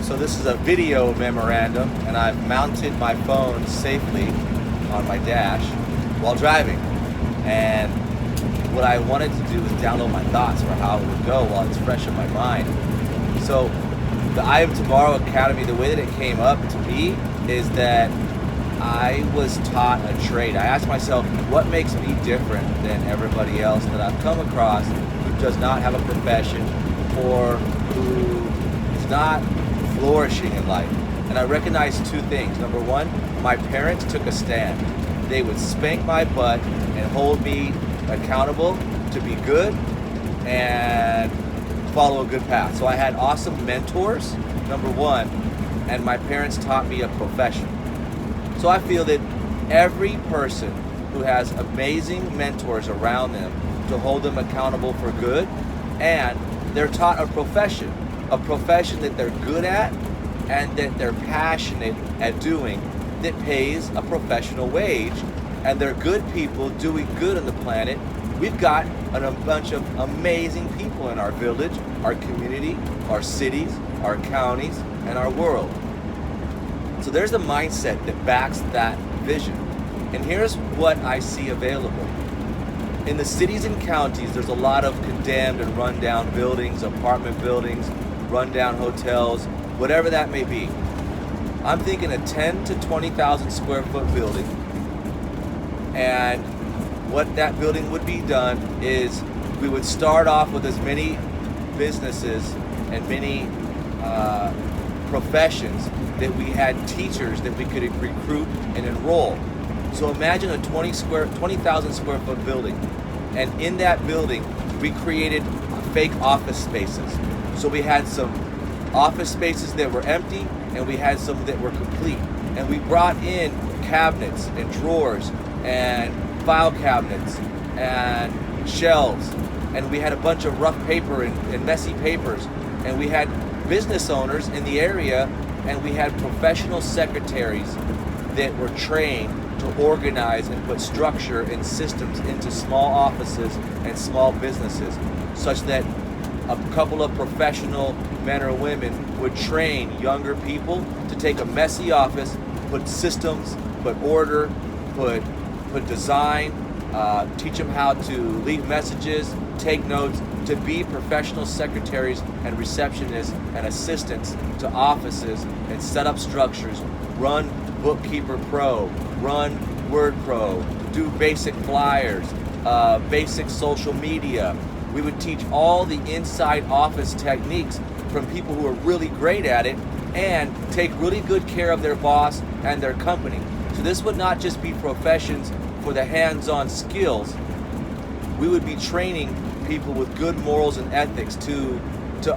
So this is a video memorandum, and I've mounted my phone safely on my dash while driving. And what I wanted to do was download my thoughts for how it would go while it's fresh in my mind. So the I Am Tomorrow Academy, the way that it came up to me is that I was taught a trade. I asked myself, what makes me different than everybody else that I've come across who does not have a profession or who is not flourishing in life? And I recognized two things. Number one, my parents took a stand. They would spank my butt and hold me accountable to be good and follow a good path. So I had awesome mentors, number one, and my parents taught me a profession. So I feel that every person who has amazing mentors around them to hold them accountable for good, and they're taught a profession that they're good at and that they're passionate at doing, that pays a professional wage, and they're good people doing good on the planet. We've got a bunch of amazing people in our village, our community, our cities, our counties, and our world. So there's the mindset that backs that vision. And here's what I see available. In the cities and counties, there's a lot of condemned and rundown buildings, apartment buildings, rundown hotels, whatever that may be. I'm thinking a 10 to 20,000 square foot building. And what that building would be done is we would start off with as many businesses and many professions that we had teachers that we could recruit and enroll. So imagine a 20,000 square foot building, and in that building we created fake office spaces. So we had some office spaces that were empty, and we had some that were complete, and we brought in cabinets and drawers and file cabinets and shelves, and we had a bunch of rough paper and messy papers, and we had business owners in the area, and we had professional secretaries that were trained to organize and put structure and systems into small offices and small businesses, such that a couple of professional men or women would train younger people to take a messy office, put systems, put order, put design, teach them how to leave messages, take notes, to be professional secretaries and receptionists and assistants to offices and set up structures, run Bookkeeper Pro, run Word Pro, do basic flyers, basic social media. We would teach all the inside office techniques from people who are really great at it and take really good care of their boss and their company. So this would not just be professions for the hands-on skills. We would be training people with good morals and ethics to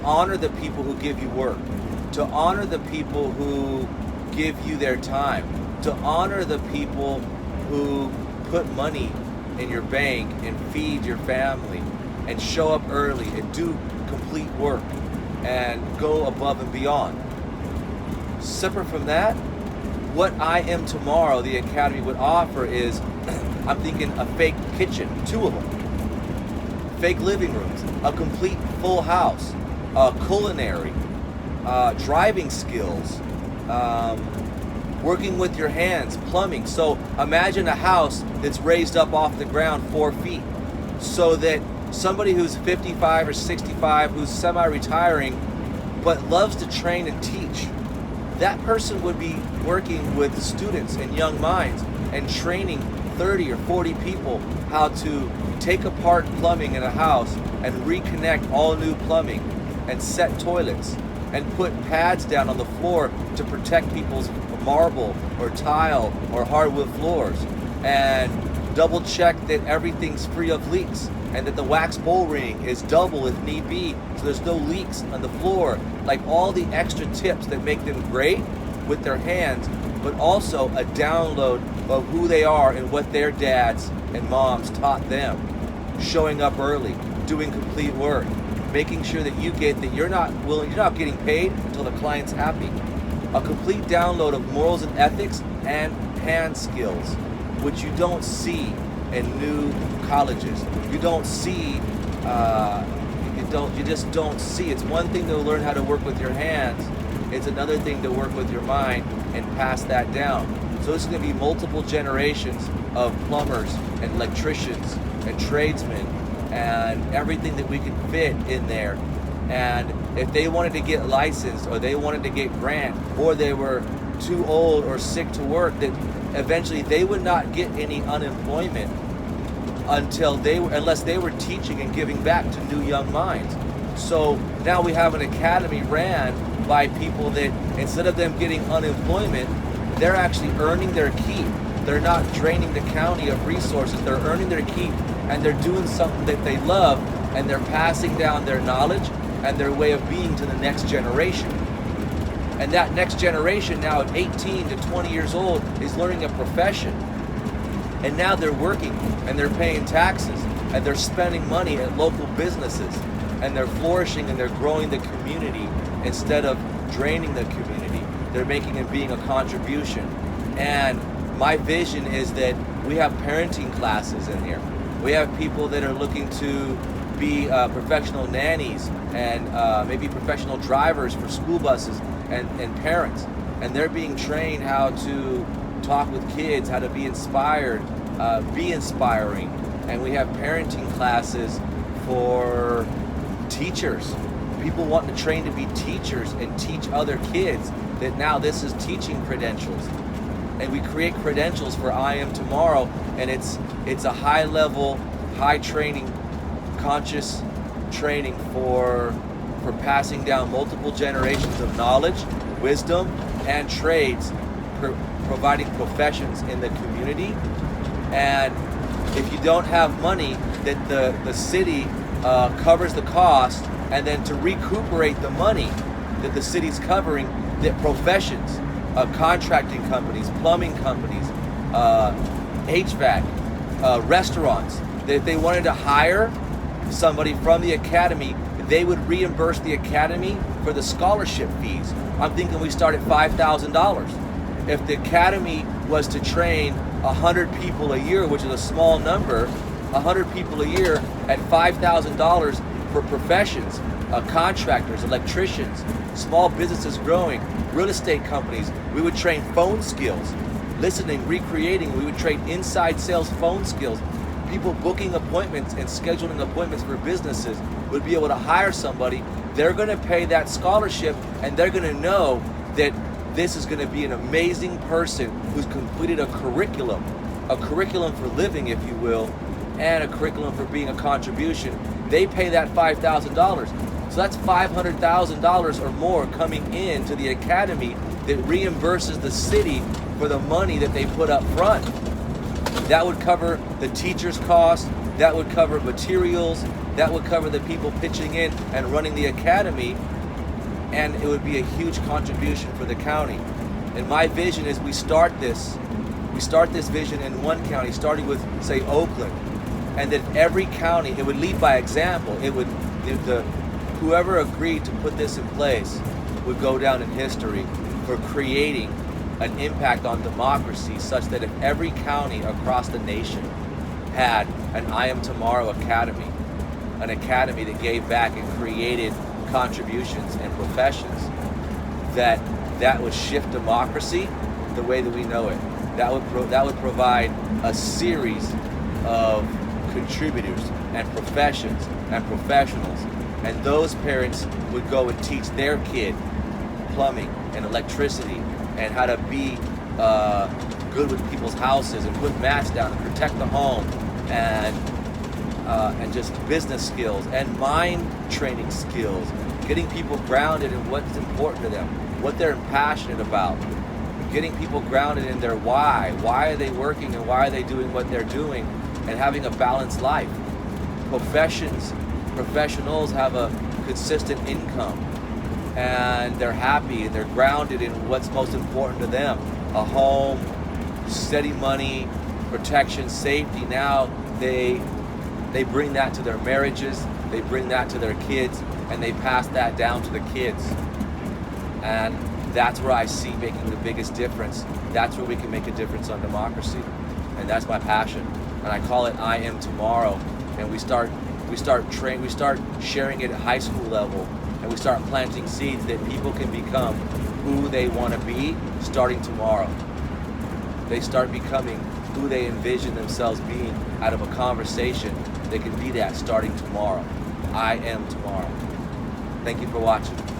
honor the people who give you work, to honor the people who give you their time, to honor the people who put money in your bank and feed your family and show up early and do complete work and go above and beyond. Separate from that, what I Am Tomorrow, the Academy, would offer is, I'm thinking a fake kitchen, 2 of them, fake living rooms, a complete full house, culinary, driving skills, working with your hands, plumbing. So imagine a house that's raised up off the ground 4 feet, so that somebody who's 55 or 65, who's semi-retiring, but loves to train and teach, that person would be working with students and young minds and training 30 or 40 people how to take apart plumbing in a house and reconnect all new plumbing and set toilets and put pads down on the floor to protect people's marble or tile or hardwood floors, and double check that everything's free of leaks and that the wax bowl ring is double if need be, so there's no leaks on the floor. Like all the extra tips that make them great with their hands, but also a download of who they are and what their dads and moms taught them. Showing up early, doing complete work, making sure that you get that you're not getting paid until the client's happy. A complete download of morals and ethics and hand skills, which you don't see in new colleges. You don't see just don't see. It's one thing to learn how to work with your hands. It's another thing to work with your mind and pass that down. So this is going to be multiple generations of plumbers and electricians and tradesmen and everything that we can fit in there. And if they wanted to get licensed or they wanted to get grant or they were too old or sick to work, that eventually they would not get any unemployment unless they were teaching and giving back to new young minds. So now we have an academy ran by people that instead of them getting unemployment, they're actually earning their keep. They're not draining the county of resources. They're earning their keep, and they're doing something that they love, and they're passing down their knowledge and their way of being to the next generation. And that next generation now at 18 to 20 years old is learning a profession. And now they're working and they're paying taxes and they're spending money at local businesses and they're flourishing and they're growing the community instead of draining the community. They're making and being a contribution. And my vision is that we have parenting classes in here. We have people that are looking to be professional nannies and maybe professional drivers for school buses and parents. And they're being trained how to talk with kids, how to be inspired, be inspiring. And we have parenting classes for teachers. People want to train to be teachers and teach other kids that now this is teaching credentials. And we create credentials for I Am Tomorrow, and it's a high level, high training, conscious training for passing down multiple generations of knowledge, wisdom, and trades, providing professions in the community. And if you don't have money, that the city covers the cost, and then to recuperate the money that the city's covering, that professions, contracting companies, plumbing companies, HVAC, restaurants, that if they wanted to hire somebody from the academy, they would reimburse the academy for the scholarship fees. I'm thinking we start at $5,000. If the academy was to train 100 people a year, which is a small number, 100 people a year at $5,000 for professions, contractors, electricians, small businesses growing, real estate companies, we would train phone skills, listening, recreating, we would train inside sales phone skills. People booking appointments and scheduling appointments for businesses would be able to hire somebody. They're going to pay that scholarship, and they're going to know that this is going to be an amazing person who's completed a curriculum for living, if you will, and a curriculum for being a contribution. They pay that $5,000. So that's $500,000 or more coming into the academy that reimburses the city for the money that they put up front. That would cover the teacher's cost, that would cover materials, that would cover the people pitching in and running the academy, and it would be a huge contribution for the county. And my vision is we start this vision in one county, starting with, say, Oakland, and that every county, it would lead by example. Whoever agreed to put this in place would go down in history for creating an impact on democracy, such that if every county across the nation had an I Am Tomorrow Academy, an academy that gave back and created contributions and professions, that would shift democracy the way that we know it. That would provide a series of contributors and professions and professionals, and those parents would go and teach their kid plumbing and electricity and how to be good with people's houses and put mats down and protect the home, and just business skills and mind training skills, getting people grounded in what's important to them, what they're passionate about, getting people grounded in their why are they working and why are they doing what they're doing, and having a balanced life. Professionals have a consistent income, and they're happy and they're grounded in what's most important to them: a home, steady money, protection, safety. Now they bring that to their marriages, they bring that to their kids, and they pass that down to the kids. And that's where I see making the biggest difference. That's where we can make a difference on democracy, and that's my passion. And I call it I Am Tomorrow. And we start we start sharing it at high school level, and we start planting seeds that people can become who they want to be starting tomorrow. They start becoming who they envision themselves being out of a conversation. They can be that starting tomorrow. I am tomorrow. Thank you for watching.